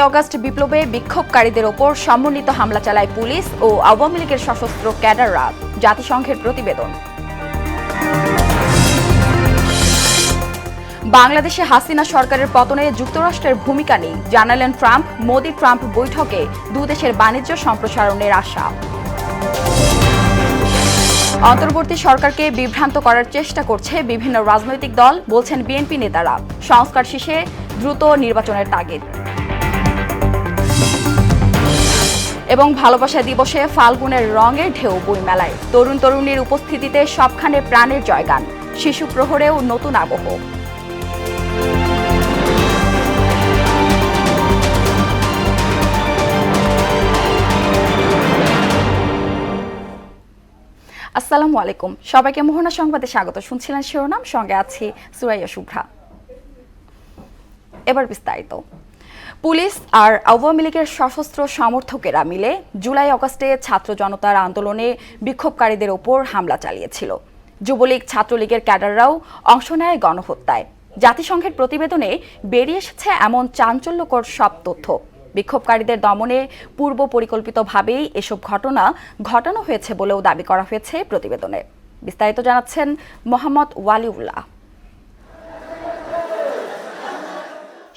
August বিপ্লবে বিক্ষোভকারীদের ওপর সমন্বিত হামলা চালায় পুলিশ ও আওয়ামী লীগের সশস্ত্র ক্যাডাররা, জাতিসংঘের প্রতিবেদন। বাংলাদেশে হাসিনা সরকারের পতনে যুক্তরাষ্ট্রের ভূমিকা নেই, জানালেন ট্রাম্প। মোদি ট্রাম্প বৈঠকে দুদেশের বাণিজ্য সম্প্রসারণের আশা। অন্তর্বর্তী সরকারকে বিভ্রান্ত করার চেষ্টা করছে বিভিন্ন রাজনৈতিক দল, বলছেন বিএনপি নেতারা। সংস্কার শেষে দ্রুত নির্বাচনের তাগিদ। এবং ভালোবাসা দিবসে ফাল্গুনের রঙের ঢেউ বইমেলায় তরুণ তরুণীর উপস্থিতিতে সবখানে প্রাণের জয়গান। শিশু প্রহরেও নতুন আবহ। আসসালামু আলাইকুম, সবাইকে মোহনা সংবাদে স্বাগত। শুনছিলেন শিরোনাম, সঙ্গে আছি সুরাইয়া শুভ্রা। এবার বিস্তারিত। পুলিশ আর আওয়ামী লীগের সশস্ত্র সমর্থকেরা মিলে জুলাই আগস্টে ছাত্র জনতার আন্দোলনে বিক্ষোভকারীদের ওপর হামলা চালিয়েছিল। যুবলীগ ছাত্রলীগের ক্যাডাররাও অংশ নেয় গণহত্যায়। জাতিসংঘের প্রতিবেদনে বেরিয়ে এসেছে এমন চাঞ্চল্যকর সব তথ্য। বিক্ষোভকারীদের দমনে পূর্ব পরিকল্পিতভাবেই এসব ঘটনা ঘটানো হয়েছে বলেও দাবি করা হয়েছে প্রতিবেদনে। বিস্তারিত জানাচ্ছেন মোহাম্মদ ওয়ালিউল্লাহ।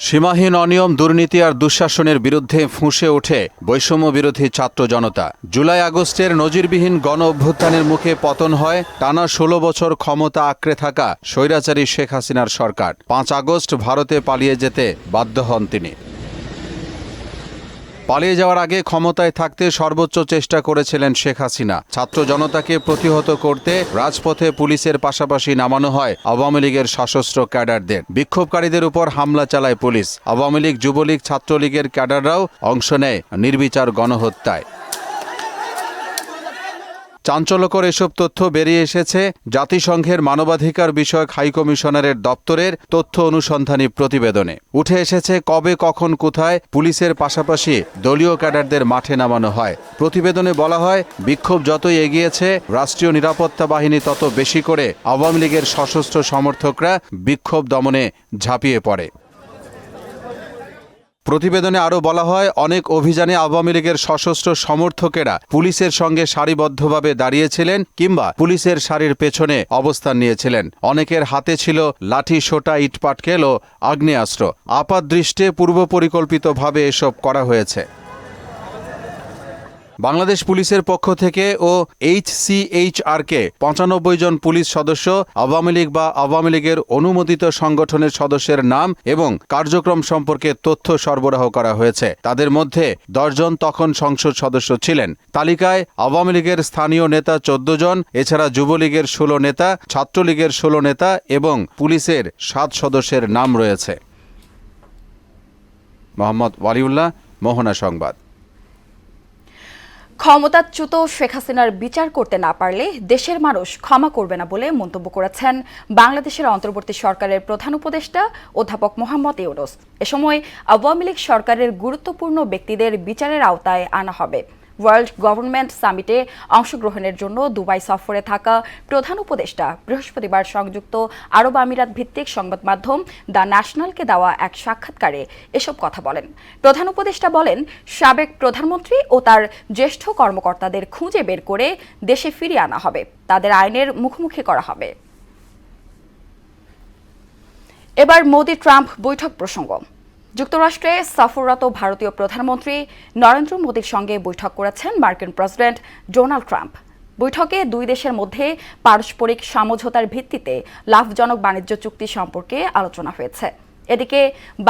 সীমাহীন অনিয়ম, দুর্নীতি আর দুঃশাসনের বিরুদ্ধে ফুঁসে ওঠে বৈষম্য বিরোধী ছাত্র জনতা। জুলাই আগস্টের নজিরবিহীন গণ অভ্যুত্থানের মুখে পতন হয় টানা ১৬ বছর ক্ষমতা আঁকড়ে থাকা স্বৈরাচারী শেখ হাসিনার সরকার। ৫ আগস্ট ভারতে পালিয়ে যেতে বাধ্য হন তিনি। পালিয়ে যাওয়ার আগে ক্ষমতায় থাকতে সর্বোচ্চ চেষ্টা করেছিলেন শেখ হাসিনা। ছাত্র জনতাকে প্রতিহত করতে রাজপথে পুলিশের পাশাপাশি নামানো হয় আওয়ামী লীগের সশস্ত্র ক্যাডারদের। বিক্ষোভকারীদের উপর হামলা চালায় পুলিশ। আওয়ামী লীগ, যুবলীগ, ছাত্রলীগের ক্যাডাররাও অংশ নেয় নির্বিচার গণহত্যায়। চাঞ্চল্যকর এসব তথ্য বেরিয়ে এসেছে জাতিসংঘের মানবাধিকার বিষয়ক হাইকমিশনারের দপ্তরের তথ্য অনুসন্ধানী প্রতিবেদনে। উঠে এসেছে কবে, কখন, কোথায় পুলিশের পাশাপাশি দলীয় ক্যাডারদের মাঠে নামানো হয়। প্রতিবেদনে বলা হয়, বিক্ষোভ যতই এগিয়েছে রাষ্ট্রীয় নিরাপত্তা বাহিনী তত বেশি করে আওয়ামী লীগের সশস্ত্র সমর্থকরা বিক্ষোভ দমনে ঝাঁপিয়ে পড়ে। প্রতিবেদনে আরও বলা হয়, অনেক অভিযানে আওয়ামী লীগের সশস্ত্র সমর্থকেরা পুলিশের সঙ্গে সারিবদ্ধভাবে দাঁড়িয়েছিলেন কিংবা পুলিশের সারির পেছনে অবস্থান নিয়েছিলেন। অনেকের হাতে ছিল লাঠি, সোঁটা, ইটপাটকেল ও আগ্নেয়াস্ত্র। আপাতদৃষ্টে পূর্ব পরিকল্পিতভাবে এসব করা হয়েছে। বাংলাদেশ পুলিশের পক্ষ থেকে ও HCHR-কে ৯৫ জন পুলিশ সদস্য, আওয়ামী লীগ বা আওয়ামী লীগের অনুমোদিত সংগঠনের সদস্যের নাম এবং কার্যক্রম সম্পর্কে তথ্য সরবরাহ করা হয়েছে। তাদের মধ্যে ১০ জন তখন সংসদ সদস্য ছিলেন। তালিকায় আওয়ামী লীগের স্থানীয় নেতা ১৪ জন, এছাড়া যুবলীগের ১৬ নেতা, ছাত্রলীগের ১৬ নেতা এবং পুলিশের ৭ সদস্যের নাম রয়েছে। মোহাম্মদ ওয়ালিউল্লাহ, মোহনা সংবাদ। ক্ষমতাচ্যুত শেখ হাসিনার বিচার করতে না পারলে দেশের মানুষ ক্ষমা করবে না বলে মন্তব্য করেছেন বাংলাদেশের অন্তর্বর্তী সরকারের প্রধান উপদেষ্টা অধ্যাপক মোহাম্মদ ইউনূস। এ সময় আওয়ামী লীগ সরকারের গুরুত্বপূর্ণ ব্যক্তিদের বিচারের আওতায় আনা হবে। ওয়ার্ল্ড গভর্নমেন্ট সামিটে অংশগ্রহণের জন্য দুবাই সফরে থাকা প্রধান উপদেষ্টা বৃহস্পতিবার সংযুক্ত আরব আমিরাত ভিত্তিক সংবাদ মাধ্যম দ্য ন্যাশনালকে দেওয়া এক সাক্ষাৎকারে এসব কথা বলেন। প্রধান উপদেষ্টা বলেন, সাবেক প্রধানমন্ত্রী ও তার জ্যেষ্ঠ কর্মকর্তাদের খুঁজে বের করে দেশে ফিরিয়ে আনা হবে, তাদের আইনের মুখোমুখি করা হবে। এবার মোদি ট্রাম্প বৈঠক প্রসঙ্গ। যুক্তরাষ্ট্রে সফররত ভারতীয় প্রধানমন্ত্রী নরেন্দ্র মোদির সঙ্গে বৈঠক করেছেন মার্কিন প্রেসিডেন্ট ডোনাল্ড ট্রাম্প। বৈঠকে দুই দেশের মধ্যে পারস্পরিক সমঝোতার ভিত্তিতে লাভজনক বাণিজ্য চুক্তি সম্পর্কে আলোচনা হয়েছে। এদিকে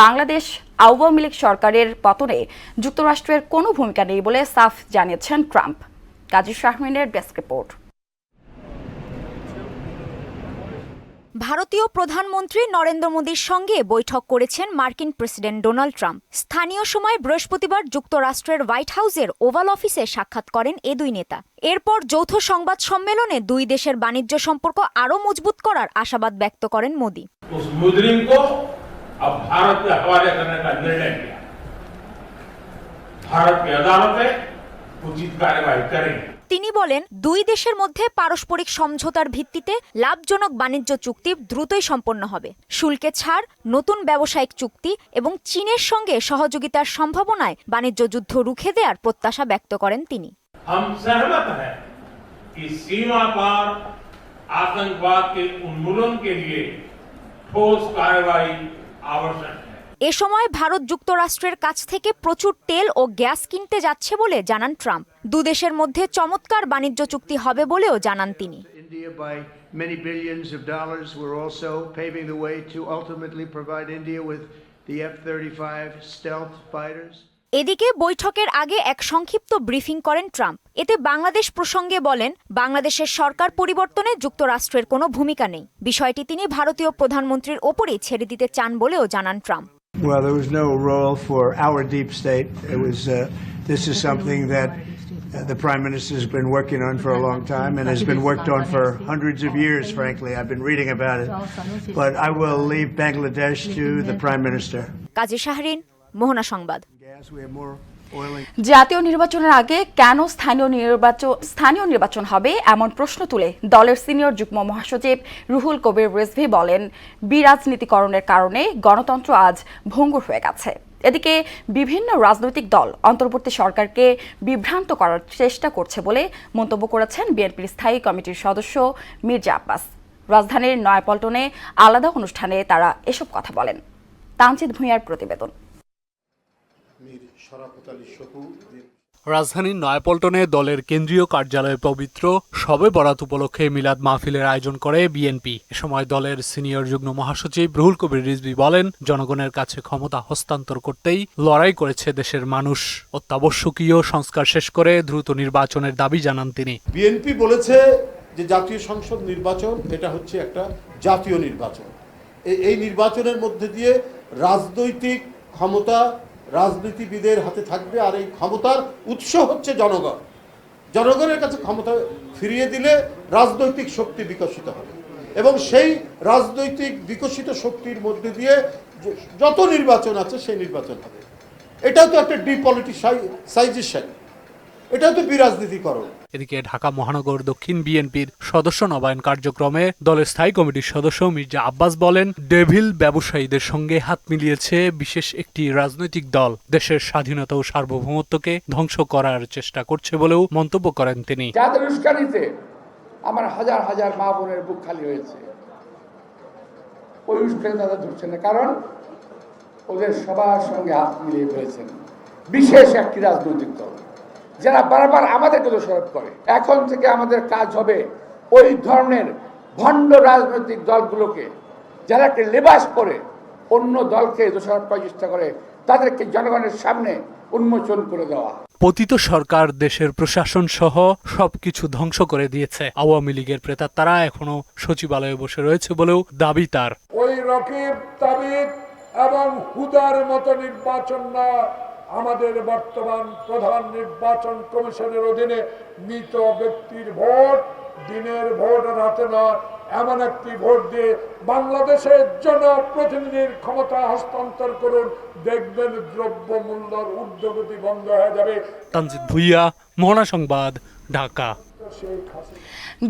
বাংলাদেশ আওয়ামী লীগ সরকারের পতনে যুক্তরাষ্ট্রের কোনো ভূমিকা নেই বলে সাফ জানিয়েছেন ট্রাম্প। কাজী শাহমিনের ডেস্ক রিপোর্ট। ভারতীয় প্রধানমন্ত্রী নরেন্দ্র মোদির সঙ্গে বৈঠক করেছেন মার্কিন প্রেসিডেন্ট ডোনাল্ড ট্রাম্প। স্থানীয় সময় বৃহস্পতিবার যুক্তরাষ্ট্রের হোয়াইট হাউসের ওভাল অফিসে সাক্ষাৎ করেন এ দুই নেতা। এরপর যৌথ সংবাদ সম্মেলনে দুই দেশের বাণিজ্য সম্পর্ক আরও মজবুত করার আশাবাদ ব্যক্ত করেন মোদি। তিনি বলেন, দুই দেশের মধ্যে পারস্পরিক সমঝোতার ভিত্তিতে লাভজনক বাণিজ্য চুক্তি দ্রুতই সম্পন্ন হবে। শুল্কে ছাড়, নতুন ব্যবসায়িক চুক্তি এবং চীনের সঙ্গে সহযোগিতার সম্ভাবনায় বাণিজ্য যুদ্ধ রুখে দেওয়ার প্রত্যাশা ব্যক্ত করেন তিনি। हम सहमत हैं कि सीमा पार आतंकवाद के उन्मूलन के लिए ठोस कार्रवाई आवश्यक है। এ সময় ভারত যুক্তরাষ্ট্রের কাছ থেকে প্রচুর তেল ও গ্যাস কিনতে যাচ্ছে বলে জানান ট্রাম্প। দুদেশের মধ্যে চমৎকার বাণিজ্য চুক্তি হবে বলেও জানান তিনি। India by many billions of dollars. We're also paving the way to ultimately provide India with the F-35 stealth fighters. এদিকে বৈঠকের আগে এক সংক্ষিপ্ত ব্রিফিং করেন ট্রাম্প। এতে বাংলাদেশ প্রসঙ্গে বলেন, বাংলাদেশের সরকার পরিবর্তনে যুক্তরাষ্ট্রের কোনো ভূমিকা নেই। বিষয়টি তিনি ভারতীয় প্রধানমন্ত্রীর ওপরেই ছেড়ে দিতে চান বলেও জানান Trump. Well, there was no role for our deep state. This is something that the Prime Minister has been working on for a long time and has been worked on for hundreds of years, frankly. I've been reading about it. But I will leave Bangladesh to the Prime Minister. কাজী শাহরিন, মোহনা সংবাদ। We have more oil and জাতীয় নির্বাচনের আগে কেন স্থানীয় নির্বাচন হবে এমন প্রশ্ন তুলে দলের সিনিয়র যুগ্ম মহাসচিব রুহুল কবির রিজভী বলেন, বিরাজনীতিকরণের কারণে গণতন্ত্র আজ ভঙ্গুর হয়ে গেছে। এদিকে বিভিন্ন রাজনৈতিক দল অন্তর্বর্তী সরকারকে বিভ্রান্ত করার চেষ্টা করছে বলে মন্তব্য করেছেন বিএনপির স্থায়ী কমিটির সদস্য মির্জা আব্বাস। রাজধানীর নয়াপল্টনে আলাদা অনুষ্ঠানে তারা এসব কথা বলেন। তানজিদ ভূঁইয়ার প্রতিবেদন। রাজধানীর নয়াপল্টনে দলের কেন্দ্রীয় কার্যালয়ে পবিত্র শবে বরাত উপলক্ষে মিলাদ মাহফিলের আয়োজন করে বিএনপি। এ সময় দলের সিনিয়র যুগ্ম মহাসচিব রুহুল কবির রিজভী বলেন, জনগণের কাছে ক্ষমতা হস্তান্তর করতেই লড়াই করেছে দেশের মানুষ। অত্যাবশ্যকীয় সংস্কার শেষ করে দ্রুত নির্বাচনের দাবি জানান তিনি। বিএনপি বলেছে যে জাতীয় সংসদ নির্বাচন এটা হচ্ছে একটা জাতীয় নির্বাচন। এই নির্বাচনের মধ্যে দিয়ে রাজনৈতিক ক্ষমতা রাজনীতিবিদের হাতে থাকবে, আর এই ক্ষমতার উৎস হচ্ছে জনগণ। জনগণের কাছে ক্ষমতা ফিরিয়ে দিলে রাজনৈতিক শক্তি বিকশিত হবে এবং সেই রাজনৈতিক বিকশিত শক্তির মধ্যে দিয়ে যত নির্বাচন আছে সেই নির্বাচন হবে। এটাও তো একটা ডিপলিটিসাইজেশন, এটাও তো বিরাজনীতিকরণ। এদিকে ঢাকা মহানগর দক্ষিণ বিএনপির সদস্য নবায়ন কার্যক্রমে দলের স্থায়ী কমিটির সদস্য মির্জা আব্বাস বলেন, ডেভিল ব্যবসায়ীদের সঙ্গে হাত মিলিয়েছে বিশেষ একটি রাজনৈতিক দল, দেশের স্বাধীনতা ও সার্বভৌমত্বকে ধ্বংস করার চেষ্টা করছে বলেও মন্তব্য করেন তিনি। যাদের উস্কানিতে আমার হাজার হাজার মা বোনের বুক খালি হয়েছে, ওই উস্কানি তারা ধরছে না, কারণ ওদের সবার সঙ্গে হাত মিলিয়ে ফেলেছেন বিশেষ একটি রাজনৈতিক দল, যারা বারবার আমাদেরকে দোষারোপ করে। এখন থেকে আমাদের কাজ হবে ওই ধরনের ভণ্ড রাজনৈতিক দলগুলোকে, যারা একটা লেবাস পরে অন্য দলকে দোষারোপ করার চেষ্টা করে, তাদেরকে জনগণের সামনে উন্মোচন করে দেওয়া। পতিত সরকার দেশের প্রশাসন সহ সবকিছু ধ্বংস করে দিয়েছে। আওয়ামী লীগের প্রেতাত্মারা এখনো সচিবালয়ে বসে রয়েছে বলেও দাবি তার। ওই রকিব তাবিদ এবং হুদার মতো নির্বাচন না, আমাদের বর্তমান প্রধান নির্বাচন কমিশনের অধীনে মৃত ব্যক্তির ভোট, দিনের ভোট রাতে নয়, এমন একটি ভোট দিয়ে বাংলাদেশের জনপ্রতিনিধির ক্ষমতা হস্তান্তর করুন, দেখবেন দ্রব্য মূল্যের ঊর্ধ্বগতি বন্ধ হয়ে যাবে। তানজিদ ভুঁইয়া, মোহনা সংবাদ, ঢাকা।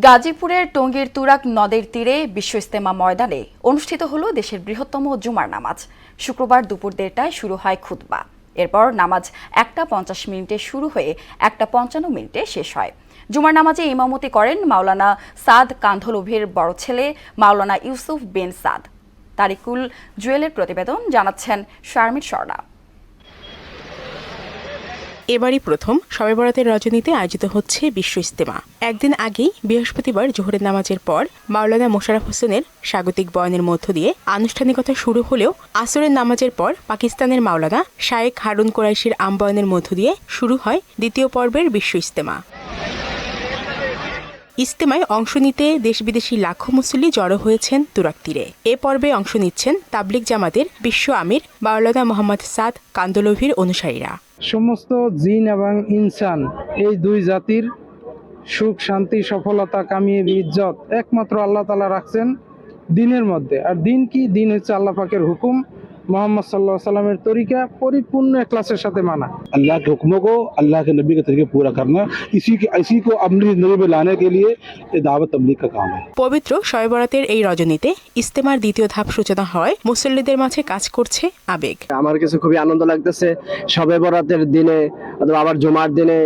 গাজীপুরের টঙ্গীর তুরাগ নদের তীরে বিশ্ব ইজতেমা ময়দানে অনুষ্ঠিত হলো দেশের বৃহত্তম জুমার নামাজ। শুক্রবার দুপুর 1টায় শুরু হয় খুতবা। এরপর নামাজ 1:50 শুরু হয়ে 1:55 শেষ হয়। জুমার নামাজে ইমামতি করেন মাওলানা সাদ কান্ধলভির বড় ছেলে মাওলানা ইউসুফ বিন সাদ। তারিকুল জুয়েলের প্রতিবেদন, জানাচ্ছেন শারমিন স্বর্ণা। এবারই প্রথম শবে বরাতের রজনীতে আয়োজিত হচ্ছে বিশ্ব ইজতেমা। একদিন আগেই বৃহস্পতিবার জোহরের নামাজের পর মাওলানা মোশাররফ হোসেনের স্বাগতিক বয়ানের মধ্য দিয়ে আনুষ্ঠানিকতা শুরু হলেও আসরের নামাজের পর পাকিস্তানের মাওলানা শায়েখ হারুন কোরাইশির আমবয়ানের মধ্য দিয়ে শুরু হয় দ্বিতীয় পর্বের বিশ্ব ইজতেমা। ইজতেমায় অংশ নিতে দেশ বিদেশি লাখো মুসল্লি জড়ো হয়েছেন তুরাগ তীরে। এ পর্বে অংশ নিচ্ছেন তাবলিগ জামাতের বিশ্ব আমির মাওলানা মোহাম্মদ সাদ কান্দলভির অনুসারীরা। সমস্ত জিন এবং ইনসান, এই দুই জাতির সুখ শান্তি সফলতা কামিয়ে ইজ্জত একমাত্র আল্লাহ তাআলা রাখছেন দিনের মধ্যে। আর দিন কি? দিন হচ্ছে আল্লাহ পাকের হুকুম, মোহাম্মদ সাল্লাল্লাহু আলাইহি সাল্লামের তরিকা পরিপূর্ণ ইখলাসের সাথে মানা। अल्लाह के हुक्मों को अल्लाह के नबी के तरीके पूरा करना, इसी को अपनी जिंदगी में लाने के लिए ये दावत तबलीग का काम है। পবিত্র শবে বরাতের এই রজনীতে ইস্তেমার দ্বিতীয় ধাপ সূচনা হয় মুসল্লিদের মাঝে কাজ করছে আবেগ। আমার কাছে খুবই আনন্দ লাগতেছে শবে বরাতের দিনে অথবা আবার জুমার দিনে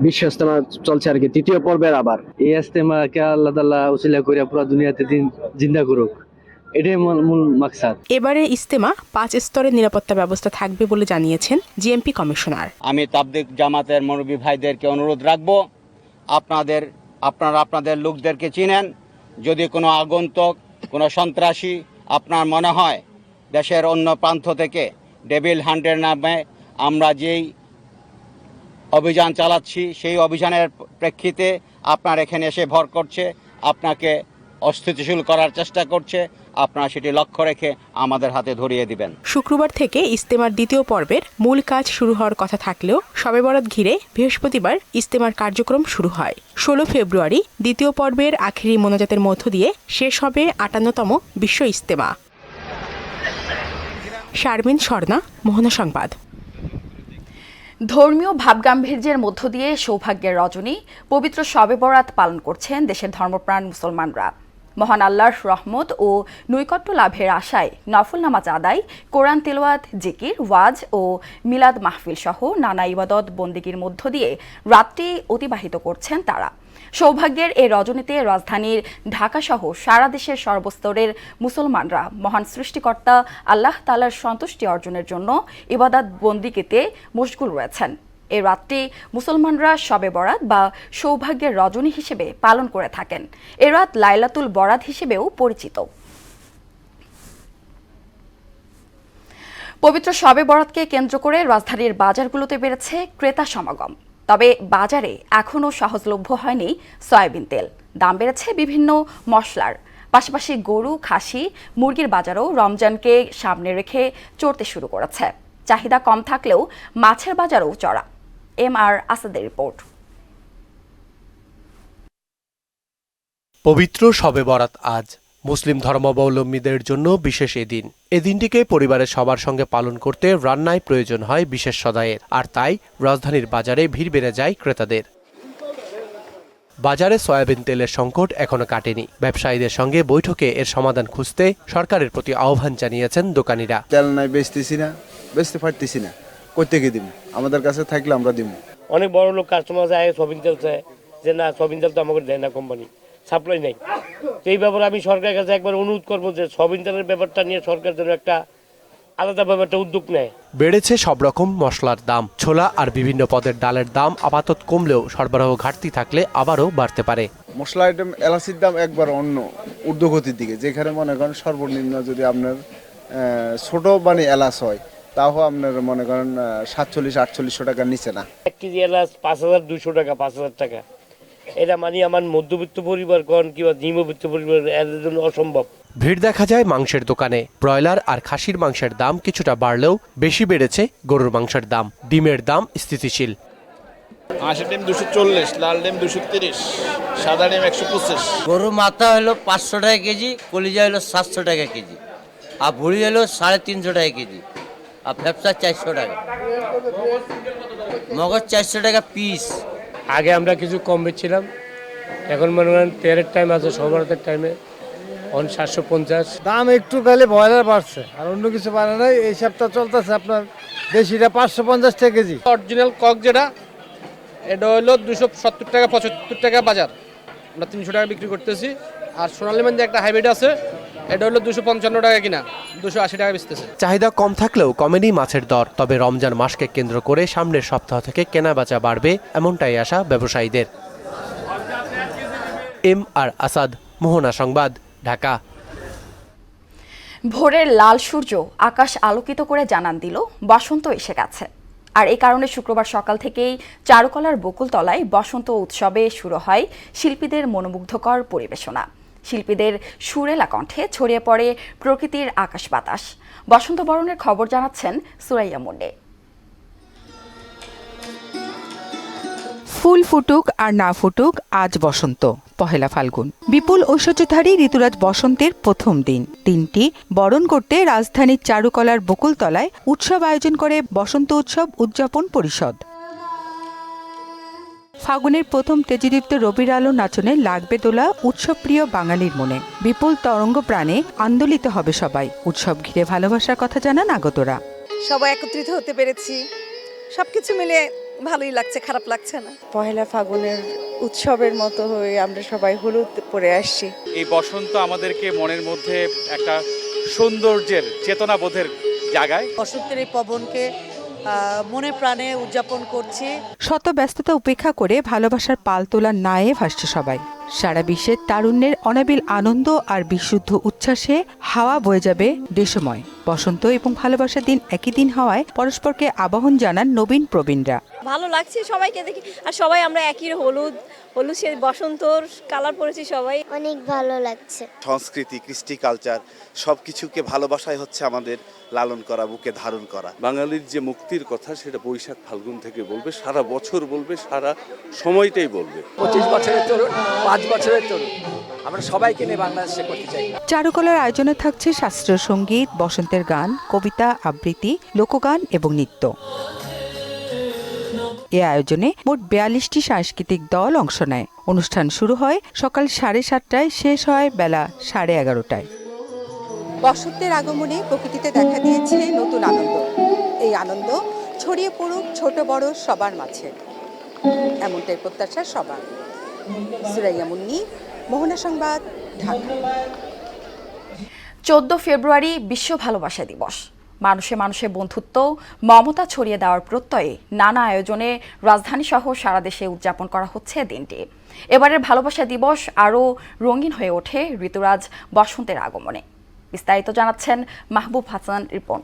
বিশ্ব ইস্তেমা চলছে আর কি, তৃতীয় পর্বের আবার এই ইস্তেমাকে আল্লাহ তাআলা উসিলা করে পুরো দুনিয়াতে দিন জিন্দা করুক, এটাই মূল মাকসাদ। এবারে ইস্তেমা 5 স্তরের নিরাপত্তা ব্যবস্থা থাকবে বলে জানিয়েছেন জিএমপি কমিশনার। আমি তাবলিগ জামাতের মুরব্বী ভাইদেরকে অনুরোধ রাখবো, আপনারা আপনাদের লোকদেরকে চিনেন। যদি কোনো আগন্তুক, কোনো সন্ত্রাসী আপনার মনে হয় দেশের অন্য প্রান্ত থেকে ডেভিল হান্টের নামে আমরা যেই অভিযান চালাচ্ছি, সেই অভিযানের প্রেক্ষিতে আপনার এখানে এসে ভর করছে, আপনাকে অস্থিতিশীল করার চেষ্টা করছে, আপনারা সেটি লক্ষ্য রেখে আমাদের হাতে ধরিয়ে দিবেন। শুক্রবার থেকে ইস্তেমার দ্বিতীয় পর্বের মূল কাজ শুরু হওয়ার কথা থাকলেও শবে বরাত ঘিরে বৃহস্পতিবার ইস্তেমার কার্যক্রম শুরু হয়। 16 ফেব্রুয়ারি দ্বিতীয় পর্বের আখেরি মোনাজাতের মধ্য দিয়ে শেষ হবে 58তম বিশ্ব ইস্তেমা। শারমিন স্বর্ণা, মোহনা সংবাদ। ধর্মীয় ভাবগাম্ভীর্যের মধ্য দিয়ে সৌভাগ্যের রজনী পবিত্র শবে বরাত পালন করছেন দেশের ধর্মপ্রাণ মুসলমানরা। মহান আল্লাহর রহমত ও নৈকট্য লাভের আশায় নফল নামাজ আদায়, কোরআন তেলাওয়াত, জিকির, ওয়াজ ও মিলাদ মাহফিল সহ নানা ইবাদত বন্দেগীর মধ্য দিয়ে রাতটি অতিবাহিত করছেন তারা। সৌভাগ্যের এই রজনীতে রাজধানীর ঢাকা সহ সারা দেশের সর্বস্তরের মুসলমানরা মহান সৃষ্টিকর্তা আল্লাহ তাআলার সন্তুষ্টি অর্জনের জন্য ইবাদত বন্দিগিতে মশগুল রয়েছেন। এই রাতটি মুসলমানরা শবে বরাত বা সৌভাগ্যের রজনী হিসেবে পালন করে থাকেন। এ রাত লাইলাতুল বরাত হিসেবেও পরিচিত। পবিত্র শবে বরাতকে কেন্দ্র করে রাজধানীর বাজারগুলোতে বেড়েছে ক্রেতা সমাগম। তবে বাজারে এখনও সহজলভ্য হয়নি সয়াবিন তেল। দাম বেড়েছে বিভিন্ন মশলার। পাশাপাশি গরু, খাসি, মুরগির বাজারও রমজানকে সামনে রেখে চড়তে শুরু করেছে। চাহিদা কম থাকলেও মাছের বাজারও চড়া। MR আসাদের রিপোর্ট। পবিত্র শবে বরাত আজ মুসলিম ধর্মাবলম্বীদের জন্য বিশেষ এদিন। এ দিনটিকে পরিবারের সবার সঙ্গে পালন করতে রান্নায় প্রয়োজন হয় বিশেষ সদাইয়ের, আর তাই রাজধানীর বাজারে ভিড় বেড়ে যায় ক্রেতাদের। বাজারে সয়াবিন তেলের সংকট এখনো কাটেনি। ব্যবসায়ীদের সঙ্গে বৈঠকে এর সমাধান খুঁজতে সরকারের প্রতি আহ্বান জানিয়েছেন দোকানিরা। তেল নাই, বেচতে পারতেছি না, করতে গিয়ে দিব, আমাদের কাছে থাকলে আমরা দিব। অনেক বড় লোক কাস্টমার যায় সয়াবিন তেল চায়, যে না সয়াবিন তেল তো আমাকে দেয় না কোম্পানি, সাপ্লাই নেই। এই ব্যাপারে আমি সরকারের কাছে একবার অনুরোধ করবো যে সয়াবিন তেলের ব্যাপারটা নিয়ে সরকার যেন একটা আলাদা ব্যাপারটা উদ্যোগ নেয়। বেড়েছে সব রকম মশলার দাম। ছোলা আর বিভিন্ন পদের ডালের দাম আপাতত কমলেও সরবরাহ ঘাটতি থাকলে আবারও বাড়তে পারে। মশলা আইটেম এলাচির দাম একবার অন্য ঊর্ধ্বগতির দিকে, যেখানে মনে করেন সর্বনিম্ন যদি আপনার ছোট মানে এলাচ হয় তাও আপনার মনে করেন 47-48 টাকার নিচে না। 1 কেজি এলাচ 5200 টাকা, 5000 টাকা। এটা মানে আমার মধ্যবিত্ত পরিবার কোন কিংবা নিম্নবিত্ত পরিবার এর জন্য অসম্ভব। ভিড় দেখা যায় মাংসের দোকানে। ব্রয়লার আর খাসির মাংসের দাম কিছুটা বাড়লেও বেশি বেড়েছে গরুর মাংসের দাম। ডিমের দাম স্থিতিশীল। হাঁসের ডিম 240, লাল ডিম 230, সাদা ডিম 125। গরুর মাথা হলো 500 টাকা কেজি, কলিজা হলো 700 টাকা কেজি, আর ভুড়ি হলো 350 টাকা কেজি, আর ফ্যাপসা 400 টাকা, মগজ 400 টাকা পিস। আগে আমরা কিছু কম বেচছিলাম, এখন মনে করেন তেলের টাইম আছে, সবরাতের টাইমে 750। দাম একটু খালি ব্রয়লার বাড়ছে, আর অন্য কিছু বাড়ে নাই। এই সপ্তাহ চলতেছে আপনার দেশিটা 550 টাকা কেজি। অরিজিনাল কক যেটা, এটা হলো 270 টাকা 75 টাকা বাজার, আমরা 300 টাকা বিক্রি করতেছি। আর সোনালী মান্দি একটা হাইব্রিড আছে, এটা হলো 255 টাকা কিনা, 280 টাকা বেচতেছে। চাহিদা কম থাকলেও কমেনি মাছের দর। তবে রমজান মাসকে কেন্দ্র করে সামনের সপ্তাহ থেকে কেনা বেচা বাড়বে, এমনটাই আশা ব্যবসায়ীদের। MR আসাদ, মোহনা সংবাদ, ঢাকা। ভোরের লাল সূর্য আকাশ আলোকিত করে জানান দিল বসন্ত এসে গেছে। আর এই কারণে শুক্রবার সকাল থেকেই চারুকলার বকুলতলায় বসন্ত উৎসবে শুরু হয় শিল্পীদের মনোমুগ্ধকর পরিবেশনা। শিল্পীদের সুরেলা কণ্ঠে ছড়িয়ে পড়ে প্রকৃতির আকাশ বাতাস। বসন্ত বরণের খবর জানাচ্ছেন সুরাইয়া মুন্ডে। ফুল ফুটুক আর না ফুটুক, আজ বসন্ত, পহেলা ফাল্গুন। বিপুল ঐশ্বর্যধারী ঋতুরাজ বসন্তের প্রথম দিন। দিনটি বরণ করতে রাজধানীর চারুকলার বকুলতলায় উৎসব আয়োজন করে বসন্ত উৎসব উদযাপন পরিষদ। ফাগুনের প্রথম তেজদীপ্ত রবির আলো নাচনে লাগবে দোলা উৎসবপ্রিয় বাঙালির মনে। বিপুল তরঙ্গ প্রাণে আন্দোলিত হবে সবাই। উৎসব ঘিরে ভালোবাসার কথা জানান আগতরা। সবাই একত্রিত হতে পেরেছি, সবকিছু মিলে ভালোই লাগছে, খারাপ লাগছে না। পহেলা ফাগুনের উৎসবের মতো হয়ে আমরা সবাই হলুদ পরে আসছি। এই বসন্ত আমাদেরকে মনের মধ্যে একটা সৌন্দর্যের চেতনাবোধের জায়গায় বসন্তের এই পবনকে মনে প্রাণে উদযাপন করছি। শত ব্যস্ততা উপেক্ষা করে ভালোবাসার পাল তোলার নায়ে ভাসছে সবাই। সারা বিশ্বের তারুণ্যের অনাবিল আনন্দ আর বিশুদ্ধ উচ্ছ্বাসে হাওয়া বয়ে যাবে দেশময়। বসন্ত এবং ভালোবাসার দিন একই দিন হওয়ায় পরস্পরকে আবাহন জানান নবীন প্রবীণরা। ভালো লাগছে সবাইকে দেখি, আর সবাই আমরা একই হলুদ সে বসন্তর কালার পরেছি সবাই, অনেক ভালো লাগছে। সংস্কৃতি, কৃষ্টি, কালচার সবকিছুকে ভালোবাসাই হচ্ছে আমাদের লালন করা, বুকে ধারণ করা। বাঙালির যে মুক্তির কথা সেটা বৈশাখ ফাল্গুন থেকে বলবে, সারা বছর বলবে, সারা সময়টাই বলবে। 25 বছরের তরুণ, 5 বছরের তরুণ, আমরা সবাইকে নিয়ে বাংলাদেশে করতে চাই। চারুকলার আয়োজনে থাকছে শাস্ত্রীয় সঙ্গীত, বসন্তের গান, কবিতা, আবৃত্তি, লোকগান এবং নৃত্য। এ আয়োজনে মোট 42টি সাংস্কৃতিক দল অংশ নেয়। অনুষ্ঠান শুরু হয় সকাল 7:30টায়, শেষ হয় বেলা 11:30টায়। বসন্তের আগমনে প্রকৃতিতে দেখা দিয়েছে নতুন আনন্দ। এই আনন্দ ছড়িয়ে পড়ুক ছোট বড় সবার মাঝে, এমনটাই প্রত্যাশা সবার। সুরাইয়া মুন্নি, মোহনা সংবাদ, ঢাকা। 14 ফেব্রুয়ারি বিশ্ব ভালোবাসা দিবস। মানুষে মানুষে বন্ধুত্ব, মমতা ছড়িয়ে দেওয়ার প্রত্যয়ে নানা আয়োজনে রাজধানী সহ সারা দেশে উদযাপন করা হচ্ছে দিনটি। এবারের ভালোবাসা দিবস আরও রঙিন হয়ে ওঠে ঋতুরাজ বসন্তের আগমনে। বিস্তারিত জানাচ্ছেন Mahbub Hasan Ripon.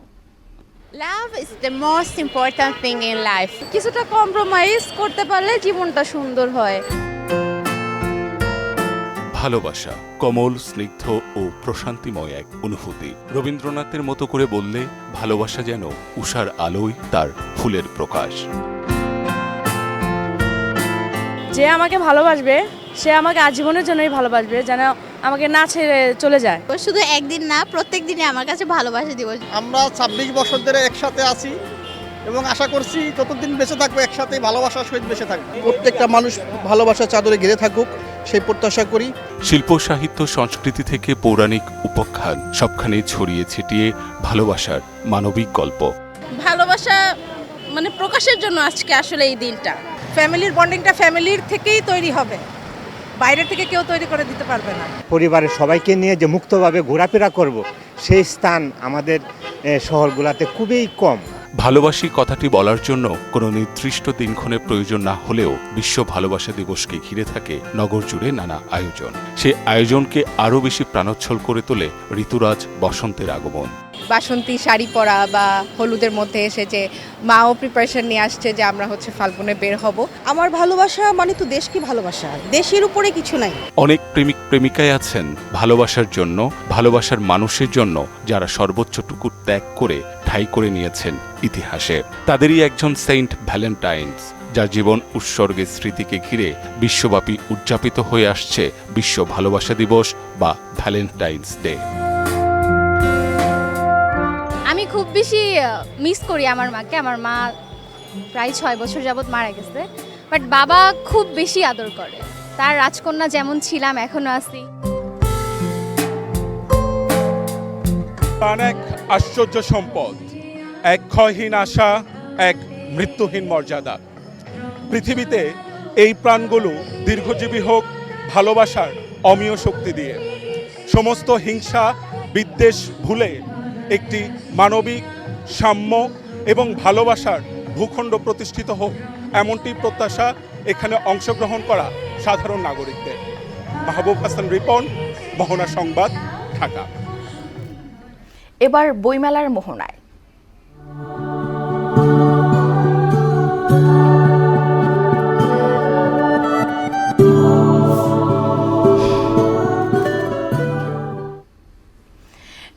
Love is the most important thing in life. কিছুটা কম্প্রোমাইজ করতে পারলে জীবনটা সুন্দর হয়। ভালোবাসা কোমল, স্নিগ্ধ ও প্রশান্তিময় এক অনুভূতি। রবীন্দ্রনাথের মতো করে বললে ভালোবাসা যেন উষার আলোয় তার ফুলের প্রকাশ। যে আমাকে ভালোবাসবে সে আমাকে আজীবনের জন্যই ভালোবাসবে, যেন আমাকে না ছেড়ে চলে যায়। শুধু একদিন না, প্রত্যেক দিনে আমার কাছে ভালোবাসা দিবস। আমরা 26 বছর ধরে একসাথে আছি এবং আশা করছি যতদিন বেঁচে থাকবো একসাথে ভালোবাসার সহিত বেঁচে থাকবো। প্রত্যেকটা মানুষ ভালোবাসার চাদরে ঘিরে থাকুক সেই প্রত্যাশা করি। শিল্প, সাহিত্য, সংস্কৃতি থেকে পৌরাণিক উপাখ্যান সবখানে ছড়িয়ে ছিটিয়ে ভালোবাসার মানবিক গল্প। ভালোবাসা মানে প্রকাশের জন্য আজকে আসলে এই দিনটা। ফ্যামিলির বন্ডিংটা ফ্যামিলির থেকেই তৈরি হবে, বাইরে থেকে কেউ তৈরি করে দিতে পারবে না। পরিবারের সবাইকে নিয়ে যে মুক্তভাবে ঘোরাফেরা করব, সেই স্থান আমাদের শহরগুলোতে খুবই কম। ভালোবাসি কথাটি বলার জন্য কোনো নির্দিষ্ট দিনক্ষণের প্রয়োজন না হলেও বিশ্ব ভালোবাসা দিবসকে ঘিরে থাকে নগর জুড়ে নানা আয়োজন। সেই আয়োজনকে আরও বেশি প্রাণোচ্ছল করে তোলে ঋতুরাজ বসন্তের আগমন। বাসন্তী শাড়ি পরা বা হলুদের মধ্যে এসে যে মাও প্রিপারেশন নিয়ে আসছে যে আমরা ফাল্গুনে বের হব। আমার ভালোবাসা মানে তো দেশকে ভালোবাসা, দেশের উপরে কিছু নাই। অনেক প্রেমিক প্রেমিকাই আছেন ভালোবাসার জন্য, ভালোবাসার মানুষের জন্য যারা সর্বোচ্চটুকু ত্যাগ করে ঠাঁই করে নিয়েছেন ইতিহাসে। তাদেরই একজন সেন্ট ভ্যালেন্টাইন্স, যার জীবন উৎসর্গের স্মৃতিকে ঘিরে বিশ্বব্যাপী উদযাপিত হয়ে আসছে বিশ্ব ভালোবাসা দিবস বা ভ্যালেন্টাইন্স ডে। আমি খুব বেশি মিস করি আমার মাকে। আমার মা প্রায় 6 বছর যাবৎ মারা গেছে, বাট বাবা খুব বেশি আদর করে। তার রাজকন্যা যেমন ছিলাম এখনো আছি। এক আশ্চর্য সম্পদ, এক ক্ষয়হীন আশা, এক মৃত্যুহীন মর্যাদা। পৃথিবীতে এই প্রাণগুলো দীর্ঘজীবী হোক ভালোবাসার অমীয় শক্তি দিয়ে। সমস্ত হিংসা বিদ্বেষ ভুলে একটি মানবিক, সাম্য এবং ভালোবাসার ভূখণ্ড প্রতিষ্ঠিত হোক, এমনটি প্রত্যাশা এখানে অংশগ্রহণ করা সাধারণ নাগরিকদের। মাহবুব হাসান রিপন, মোহনা সংবাদ, ঢাকা। এবার বইমেলার মোহনায়।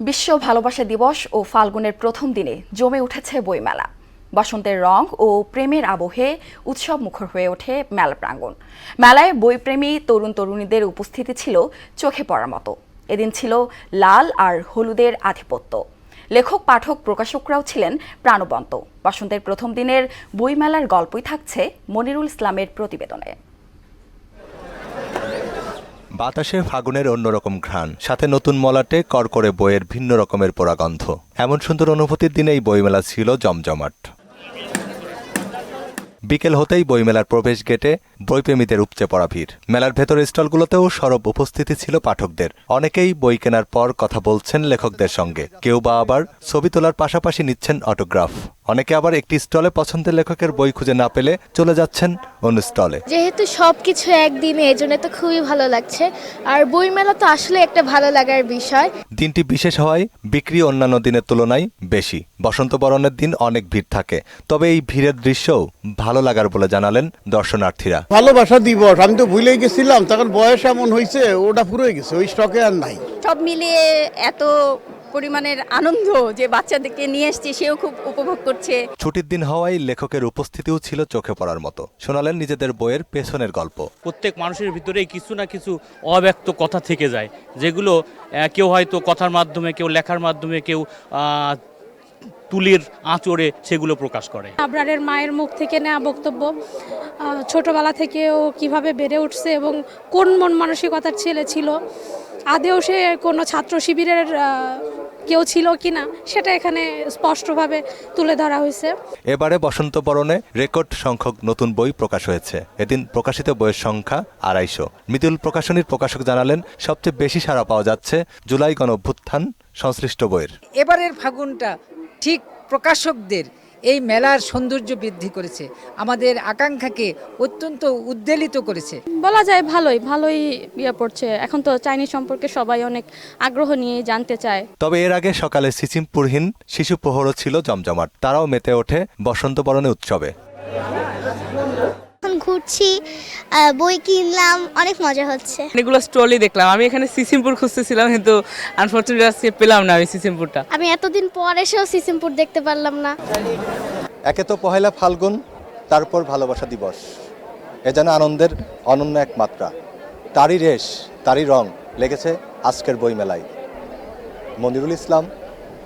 বিশ্ব ভালোবাসা দিবস ও ফাল্গুনের প্রথম দিনে জমে উঠেছে বইমেলা। বসন্তের রং ও প্রেমের আবহে উৎসব মুখর হয়ে ওঠে মেলা প্রাঙ্গণ। মেলায় বইপ্রেমী তরুণ তরুণীদের উপস্থিতি ছিল চোখে পড়ার মতো। এদিন ছিল লাল আর হলুদের আধিপত্য। লেখক, পাঠক, প্রকাশকরাও ছিলেন প্রাণবন্ত। বসন্তের প্রথম দিনের বইমেলার গল্পই থাকছে মনিরুল ইসলামের প্রতিবেদনে। বাতাসে ফাগুনের অন্যরকম ঘ্রাণ, সাথে নতুন মলাটে করকরে বইয়ের ভিন্ন রকমের পোড়াগন্ধ। এমন সুন্দর অনুভূতির দিনেই বইমেলা ছিল জমজমাট। বিকেল হতেই বইমেলার প্রবেশ গেটে বইপ্রেমীদের উপচে পড়া ভিড়। মেলার ভেতর স্টলগুলোতেও সরব উপস্থিতি ছিল পাঠকদের। অনেকেই বই কেনার পর কথা বলছেন লেখকদের সঙ্গে, কেউ বা আবার ছবি তোলার পাশাপাশি নিচ্ছেন অটোগ্রাফ। অনেকে আবার একটি স্টলে পছন্দের লেখকের বই খুঁজে না পেলে চলে যাচ্ছেন অন্য স্টলে। যেহেতু সবকিছু একদিনে, এজন্য তো খুবই ভালো লাগছে। আর বইমেলা তো আসলে একটা ভালো লাগার বিষয়। দিনটি বিশেষ হওয়ায় বিক্রি অন্যান্য দিনের তুলনায় বেশি। বসন্ত বরণের দিন অনেক ভিড় থাকে, তবে এই ভিড়ের দৃশ্যও ভালো লাগার বলে জানালেন দর্শনার্থীরা। ভালোবাসা দিবস, আমি তো ভুলেই গেছিলাম, তখন বয়স এমন হয়েছে ওটা পুরোই গেছে, ওই স্টকে আর নাই। সব মিলিয়ে এত পরিমাণের আনন্দ যে বাচ্চাদেরকে নিয়ে এসেছি, সেও খুব উপভোগ করছে। ছুটির দিন হওয়ায় লেখকের উপস্থিতিও ছিল চোখে পড়ার মতো। শোনালেন নিজেদের বইয়ের পেছনের গল্প। প্রত্যেক মানুষের ভিতরেই কিছু না কিছু অব্যক্ত কথা থেকে যায়, যেগুলো কেউ হয়তো কথার মাধ্যমে, কেউ লেখার মাধ্যমে, কেউ তুলির আঁচড়ে সেগুলো প্রকাশ করে। আবরারের মায়ের মুখ থেকে নেওয়া বক্তব্য, ছোটবেলা থেকে ও কিভাবে বেড়ে উঠছে এবং কোন মন মানসিকতার ছেলে ছিল, আদেও সে কোনো ছাত্র শিবিরের কেউ ছিল কিনা, সেটা এখানে স্পষ্টভাবে তুলে ধরা হয়েছে। এবারে বসন্ত বরণে রেকর্ড সংখ্যক নতুন বই প্রকাশ হয়েছে। এদিন প্রকাশিত বইয়ের সংখ্যা 250। মৃদুল প্রকাশনীর প্রকাশক জানালেন, সবচেয়ে বেশি সাড়া পাওয়া যাচ্ছে জুলাই গণঅভ্যুত্থান সংশ্লিষ্ট বইয়ের। এবারের ফাগুনটা ঠিক প্রকাশকদের এই মেলার সৌন্দর্য বৃদ্ধি করেছে, আমাদের আকাঙ্ক্ষাকে অত্যন্ত উদ্বেলিত করেছে। বলা যায় ভালোই ইয়ে পড়ছে। এখন তো চাইনিজ সম্পর্কে সবাই অনেক আগ্রহ নিয়ে জানতে চায়। তবে এর আগে সকালে সিসিমপুরহীন শিশু প্রহরও ছিল জমজমাট। তারাও মেতে ওঠে বসন্ত বরণে উৎসবে। ঘুরছি, বই কিনলাম, অনেক মজা হচ্ছে। অনেকগুলো স্টলই দেখলাম। আমি এখানে সিসিমপুর খুঁজতেছিলাম, কিন্তু আনফরচুনেটলি আজকে পেলাম না আমি সিসিমপুরটা। আমি এতদিন পর এসেও সিসিমপুর দেখতে পারলাম না। একে তো পহেলা ফাল্গুন, তারপর ভালোবাসা দিবস, এ যেন আনন্দের অনন্য এক মাত্রা। তারই রেশ, তারই রং লেগেছে আজকের বইমেলায়। মনিরুল ইসলাম,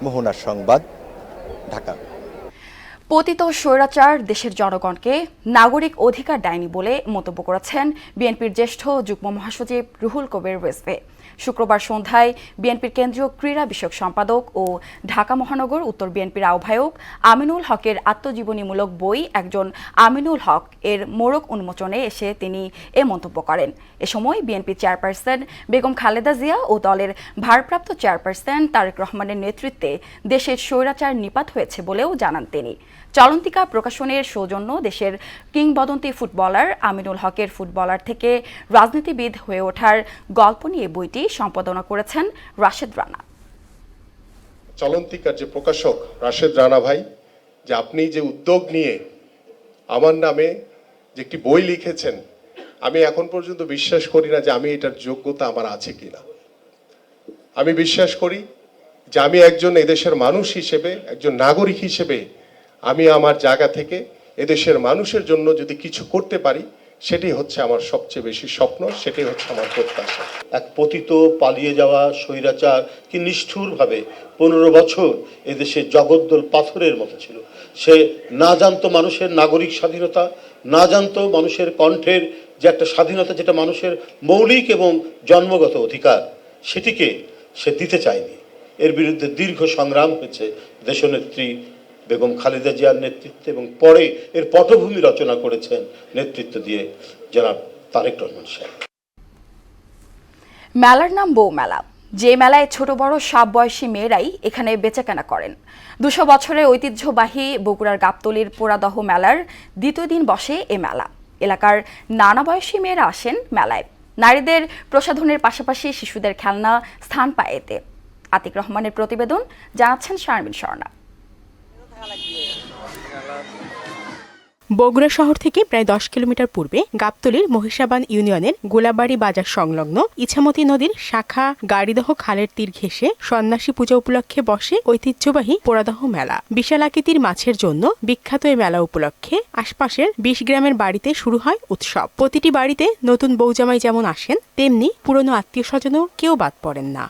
মোহনার সংবাদ, ঢাকা। পতিত স্বৈরাচার দেশের জনগণকে নাগরিক অধিকার দেয়নি বলে মন্তব্য করেছেন বিএনপির জ্যেষ্ঠ যুগ্ম মহাসচিব রুহুল কবির রিজভী। শুক্রবার সন্ধ্যায় বিএনপির কেন্দ্রীয় ক্রীড়া বিষয়ক সম্পাদক ও ঢাকা মহানগর উত্তর বিএনপির আহ্বায়ক আমিনুল হকের আত্মজীবনীমূলক বই একজন আমিনুল হক এর মোড়ক উন্মোচনে এসে তিনি এ মন্তব্য করেন। এ সময় বিএনপি চেয়ারপারসন বেগম খালেদা জিয়া ও দলের ভারপ্রাপ্ত চেয়ারপারসন তারেক রহমানের নেতৃত্বে দেশের স্বৈরাচার নিপাত হয়েছে বলেও জানান তিনি। চলন্তিকা প্রকাশনের সৌজন্য দেশের কিংবদন্তি ফুটবলার আমিনুল হকের ফুটবলার থেকে রাজনীতিবিদ হয়ে ওঠার গল্প নিয়ে বইটি সম্পাদনা করেছেন রাশেদ রানা। চলন্তিকার যে প্রকাশক রাশেদ রানা ভাই, যে আপনি যে উদ্যোগ নিয়ে আমার নামে যে একটি বই লিখেছেন, আমি এখন পর্যন্ত বিশ্বাস করি না যে আমি এটার যোগ্যতা আমার আছে কিনা। আমি বিশ্বাস করি যে আমি একজন এদেশের মানুষ হিসেবে, একজন নাগরিক হিসেবে আমি আমার জায়গা থেকে এদেশের মানুষের জন্য যদি কিছু করতে পারি, সেটাই হচ্ছে আমার সবচেয়ে বেশি স্বপ্ন, সেটাই হচ্ছে আমার প্রত্যাশা। এক পতিত পালিয়ে যাওয়া স্বৈরাচার কি নিষ্ঠুরভাবে 15 বছর এদেশে জগদ্দল পাথরের মতো ছিল। সে না জানতো মানুষের নাগরিক স্বাধীনতা, না জানতো মানুষের কণ্ঠের যে একটা স্বাধীনতা, যেটা মানুষের মৌলিক এবং জন্মগত অধিকার, সেটিকে সে দিতে চায়নি। এর বিরুদ্ধে দীর্ঘ সংগ্রাম হয়েছে দেশনেত্রী বেগম খালেদা জিয়ার নেতৃত্বে, এবং পরে এর পটভূমি রচনা করেছেন নেতৃত্ব দিয়ে জনাব তারেক রহমান সাহেব। মেলার নাম বউ মেলা। যে মেলায় ছোট বড় সব বয়সী মেয়েরাই এখানে বেচাকেনা করেন। 200 বছরের ঐতিহ্যবাহী বগুড়ার গাবতলীর পোড়াদহ মেলার দ্বিতীয় দিন বসে এ মেলা। এলাকার নানা বয়সী মেয়েরা আসেন মেলায়। নারীদের প্রসাধনের পাশাপাশি শিশুদের খেলনা স্থান পায় এতে। আতিক রহমানের প্রতিবেদন, জানাচ্ছেন শারমিন স্বর্ণা। বগুড়া শহর থেকে প্রায় 10 কিলোমিটার পূর্বে গাবতলীর মহিষাবান ইউনিয়নের গোলাবাড়ি বাজার সংলগ্ন ইছামতি নদীর শাখা গাড়িদহ খালের তীর ঘেঁষে সন্ন্যাসী পূজা উপলক্ষে বসে ঐতিহ্যবাহী পোড়াদহ মেলা। বিশাল আকৃতির মাছের জন্য বিখ্যাত এই মেলা উপলক্ষে আশপাশের 20 গ্রামের বাড়িতে শুরু হয় উৎসব। প্রতিটি বাড়িতে নতুন বৌজামাই যেমন আসেন, তেমনি পুরনো আত্মীয় স্বজনও কেউ বাদ পড়েন না।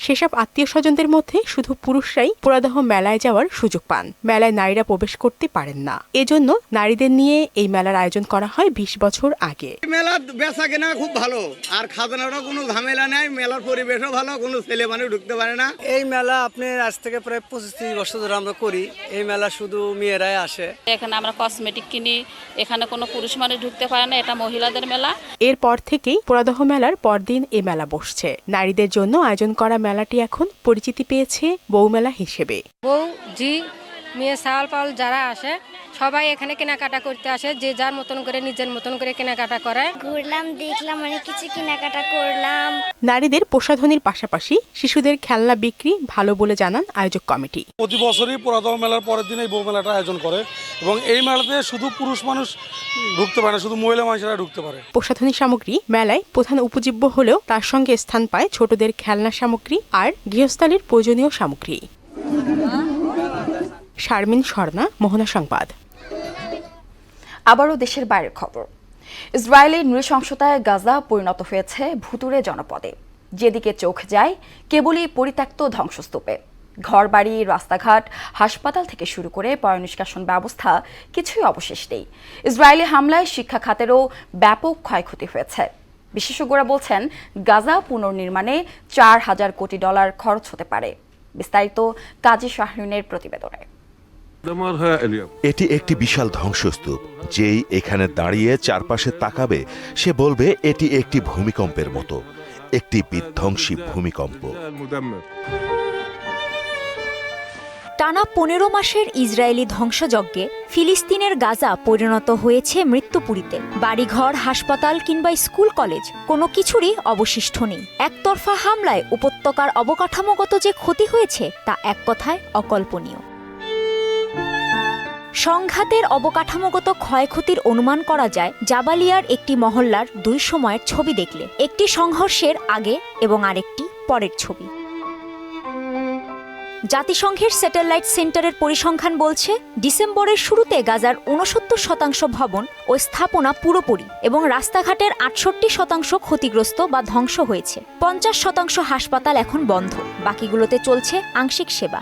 সেসব আত্মীয় স্বজনদের মধ্যে শুধু পুরুষরাই পোড়াদহ মেলায় যাওয়ার সুযোগ পান। মেলায় নারীরা প্রবেশ করতে পারেন না। এজন্য নারীদের নিয়ে এই মেলার আয়োজন করা হয় 20 বছর আগে। মেলার বেচা কেনা খুব ভালো, আর খাজনারও কোনো ঝামেলা নাই, মেলার পরিবেশও ভালো, কোনো ছেলে মানুষ ঢুকতে পারে না। এই মেলা আপনি আজ থেকে প্রায় 25-30 বছর ধরে আমরা করি। এই মেলা শুধু মেয়েরাই আসে। এখানে আমরা কসমেটিক কিনি, এখানে কোনো পুরুষ মানুষ ঢুকতে পারে না, এটা মহিলাদের মেলা। এরপর থেকেই পোড়াদহ মেলার পরদিন এই মেলা বসছে। নারীদের জন্য আয়োজন করা মেলাটি এখন পরিচিতি পেয়েছে বউ মেলা হিসেবে। বউ জি মেয়ে সাল পাল যারা আসে সবাই এখানে কেনাকাটা করতে আসে, যে যার মতন করে নিজের মতন করে কেনাকাটা করে। ঘুরলাম, দেখলাম, অনেক কিছু কেনাকাটা করলাম। নারীদের প্রসাধনীর পাশাপাশি শিশুদের খেলনা বিক্রি ভালো বলে জানান আয়োজক কমিটি। প্রতি বছরই পোড়াদহ মেলার পরের দিন এই বউ মেলাটা আয়োজন করে এবং এই মেলাতে শুধু পুরুষ মানুষ ঢুকতে পারে না, শুধু মহিলা মানুষেরা ঢুকতে পারে। প্রসাধনী সামগ্রী মেলায় প্রধান উপজীব্য হলেও তার সঙ্গে স্থান পায় ছোটদের খেলনা সামগ্রী আর গৃহস্থালির প্রয়োজনীয় সামগ্রী। শারমিন স্বর্ণা, মোহনা সংবাদ। আবারও দেশের বাইরের খবর। ইসরায়েলের নৃশংসতায় গাজা পরিণত হয়েছে ভুতুড়ে জনপদে। যেদিকে চোখ যায় কেবলই পরিত্যক্ত ধ্বংসস্তূপে। ঘরবাড়ি, রাস্তাঘাট, হাসপাতাল থেকে শুরু করে পয়ঃনিষ্কাশন ব্যবস্থা কিছুই অবশেষ নেই। ইসরায়েলি হামলায় শিক্ষা খাতেরও ব্যাপক ক্ষয়ক্ষতি হয়েছে। বিশেষজ্ঞরা বলছেন গাজা পুনর্নির্মাণে $4,000 কোটি খরচ হতে পারে। বিস্তারিত কাজী শাহরিনের প্রতিবেদনে। এটি একটি বিশাল ধ্বংসস্তূপ। যেই এখানে দাঁড়িয়ে চারপাশে তাকাবে সে বলবে এটি একটি ভূমিকম্পের মতো, একটি বিধ্বংসী ভূমিকম্প। টানা 15 মাসের ইসরায়েলি ধ্বংসযজ্ঞে ফিলিস্তিনের গাজা পরিণত হয়েছে মৃত্যুপুরীতে। বাড়িঘর, হাসপাতাল কিংবা স্কুল কলেজ কোনো কিছুরই অবশিষ্ট নেই। একতরফা হামলায় উপত্যকার অবকাঠামোগত যে ক্ষতি হয়েছে তা এক কথায় অকল্পনীয়। সংঘাতের অবকাঠামোগত ক্ষয়ক্ষতির অনুমান করা যায় জাবালিয়ার একটি মহল্লার 2 সময়ের ছবি দেখলে। একটি সংঘর্ষের আগে এবং আরেকটি পরের ছবি। জাতিসংঘের স্যাটেলাইট সেন্টারের পরিসংখ্যান বলছে ডিসেম্বরের শুরুতে গাজার 69% ভবন ও স্থাপনা পুরোপুরি এবং রাস্তাঘাটের 68% ক্ষতিগ্রস্ত বা ধ্বংস হয়েছে। 50% হাসপাতাল এখন বন্ধ, বাকিগুলোতে চলছে আংশিক সেবা।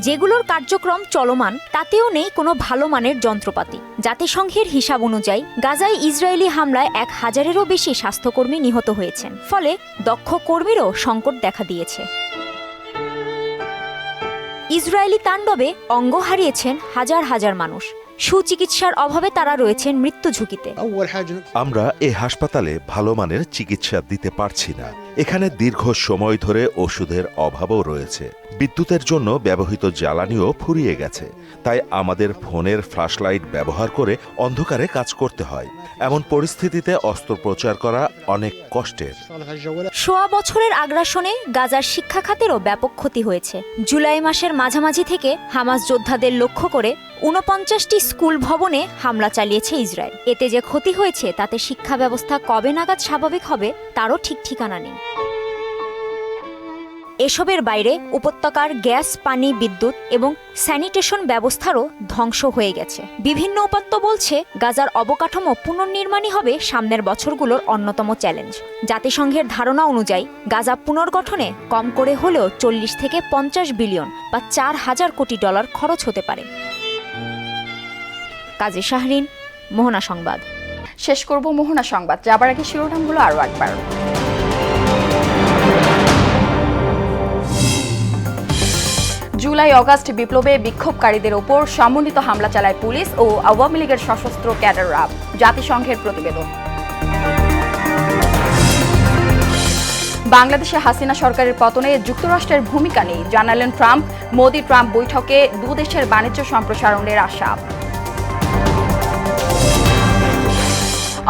যেগুলোর কার্যক্রম চলমান তাতেও নেই কোনো ভালো মানের যন্ত্রপাতি। জাতিসংঘের হিসাব অনুযায়ী গাজায় ইসরায়েলি হামলায় 1000-এরও বেশি স্বাস্থ্যকর্মী নিহত হয়েছেন, ফলে দক্ষ কর্মীরও সংকট দেখা দিয়েছে। ইসরায়েলি তাণ্ডবে অঙ্গ হারিয়েছেন হাজার হাজার মানুষ। সুচিকিৎসার অভাবে তারা রয়েছেন মৃত্যু ঝুঁকিতে। আমরা এই হাসপাতালে ভালো মানের চিকিৎসা দিতে পারছি না। এখানে দীর্ঘ সময় ধরে ওষুধের অভাবও রয়েছে। বিদ্যুতের জন্য ব্যবহৃত জ্বালানিও ফুরিয়ে গেছে, তাই আমাদের ফোনের ফ্ল্যাশলাইট ব্যবহার করে অন্ধকারে কাজ করতে হয়। এমন পরিস্থিতিতে অস্ত্রোপচার করা অনেক কষ্টের। 100 বছরের আগ্রাসনে গাজার শিক্ষা খাতেরও ব্যাপক ক্ষতি হয়েছে। জুলাই মাসের মাঝামাঝি থেকে হামাস যোদ্ধাদের লক্ষ্য করে 49টি স্কুল ভবনে হামলা চালিয়েছে ইসরায়েল। এতে যে ক্ষতি হয়েছে তাতে শিক্ষা ব্যবস্থা কবে নাগাদ স্বাভাবিক হবে তারও ঠিক ঠিকানা নেই। এসবের বাইরে উপত্যকার গ্যাস, পানি, বিদ্যুৎ এবং স্যানিটেশন ব্যবস্থারও ধ্বংস হয়ে গেছে। বিভিন্ন উপাত্ত বলছে গাজার অবকাঠামো পুনর্নির্মাণই হবে সামনের বছরগুলোর অন্যতম চ্যালেঞ্জ। জাতিসংঘের ধারণা অনুযায়ী গাজা পুনর্গঠনে কম করে হলেও 40 থেকে 50 বিলিয়ন বা $4,000 কোটি খরচ হতে পারে। কাজী শাহরিন, মোহনা সংবাদ। শেষ করব মোহনা সংবাদ যাবার আগে শিরোনামগুলো আরও একবার। জুলাই অগাস্ট বিপ্লবে বিক্ষোভকারীদের ওপর সমন্বিত হামলা চালায় পুলিশ ও আওয়ামী লীগের সশস্ত্র ক্যাডাররা, জাতিসংঘের প্রতিবেদন। বাংলাদেশে হাসিনা সরকারের পতনে যুক্তরাষ্ট্রের ভূমিকা নেই জানালেন ট্রাম্প। মোদি-ট্রাম্প বৈঠকে দুদেশের বাণিজ্য সম্প্রসারণের আশা।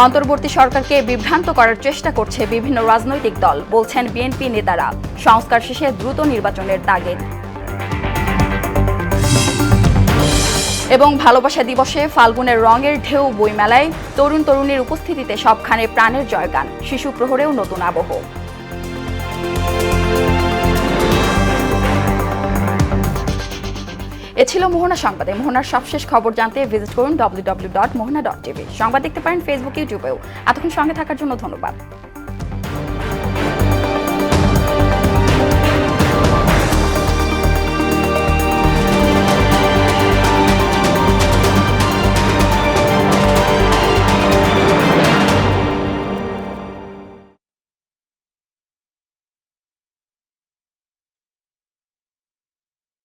অন্তর্বর্তী সরকারকে বিভ্রান্ত করার চেষ্টা করছে বিভিন্ন রাজনৈতিক দল, বলছেন বিএনপি নেতারা। সংস্কার শেষে দ্রুত নির্বাচনের তাগিদ। এবং ভালোবাসা দিবসে ফাল্গুনের রঙের ঢেউ বইমেলায় তরুণ তরুণীর উপস্থিতিতে সবখানে প্রাণের জয়গান, শিশু প্রহরেও নতুন আবহ। এ ছিল মোহনা সংবাদে। মোহনার সবশেষ খবর জানতে ভিজিট করুন www.mohana.tv। সংবাদ দেখতে পারেন ফেসবুক, ইউটিউবেও। এতক্ষণ সঙ্গে থাকার জন্য ধন্যবাদ।